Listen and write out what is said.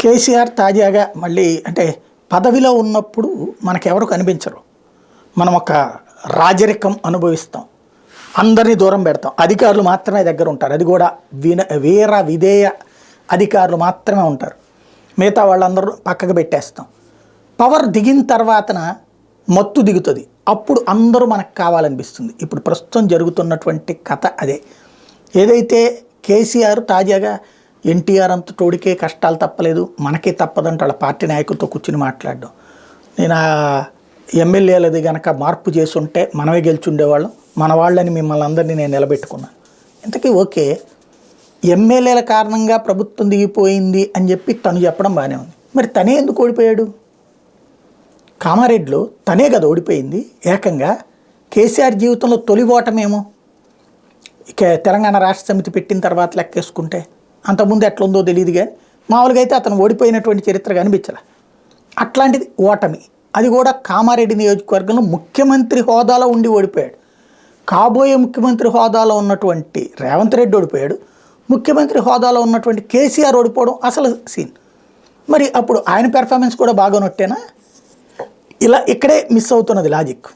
కేసీఆర్ తాజాగా మళ్ళీ అంటే పదవిలో ఉన్నప్పుడు మనకెవరు కనిపించరు. మనం ఒక రాజరికం అనుభవిస్తాం, అందరినీ దూరం పెడతాం, అధికారులు మాత్రమే దగ్గర ఉంటారు. అది కూడా వీర విధేయ అధికారులు మాత్రమే ఉంటారు, మిగతా వాళ్ళందరూ పక్కకు పెట్టేస్తాం. పవర్ దిగిన తర్వాతన మత్తు దిగుతుంది, అప్పుడు అందరూ మనకు కావాలనిపిస్తుంది. ఇప్పుడు ప్రస్తుతం జరుగుతున్నటువంటి కథ అదే. ఏదైతే కేసీఆర్ తాజాగా ఎన్టీఆర్ అంత తోడికే కష్టాలు తప్పలేదు, మనకే తప్పదంటే వాళ్ళ పార్టీ నాయకులతో కూర్చుని మాట్లాడడం, నేను ఎమ్మెల్యేలది కనుక మార్పు చేసుంటే మనమే గెలిచుండేవాళ్ళం, మన వాళ్ళని మిమ్మల్ని అందరినీ నేను నిలబెట్టుకున్నాను. ఇంతకీ ఓకే, ఎమ్మెల్యేల కారణంగా ప్రభుత్వం దిగిపోయింది అని చెప్పి తను చెప్పడం బాగానే ఉంది. మరి తనే ఎందుకు ఓడిపోయాడు? కామారెడ్డిలో తనే కదా ఓడిపోయింది ఏకంగా. కేసీఆర్ జీవితంలో తొలి ఓటమేమో తెలంగాణ రాష్ట్ర సమితి పెట్టిన తర్వాత లెక్కేసుకుంటే, అంతకుముందు ఎట్లుందో తెలియదు కానీ మామూలుగా అయితే అతను ఓడిపోయినటువంటి చరిత్ర కనిపించలే. అట్లాంటిది ఓటమి, అది కూడా కామారెడ్డి నియోజకవర్గంలో ముఖ్యమంత్రి హోదాలో ఉండి ఓడిపోయాడు. కాబోయే ముఖ్యమంత్రి హోదాలో ఉన్నటువంటి రేవంత్ రెడ్డి ఓడిపోయాడు, ముఖ్యమంత్రి హోదాలో ఉన్నటువంటి కేసీఆర్ ఓడిపోవడం అసలు సీన్. మరి అప్పుడు ఆయన పెర్ఫార్మెన్స్ కూడా బాగానొట్టేనా? ఇలా ఇక్కడే మిస్ అవుతున్నది లాజిక్.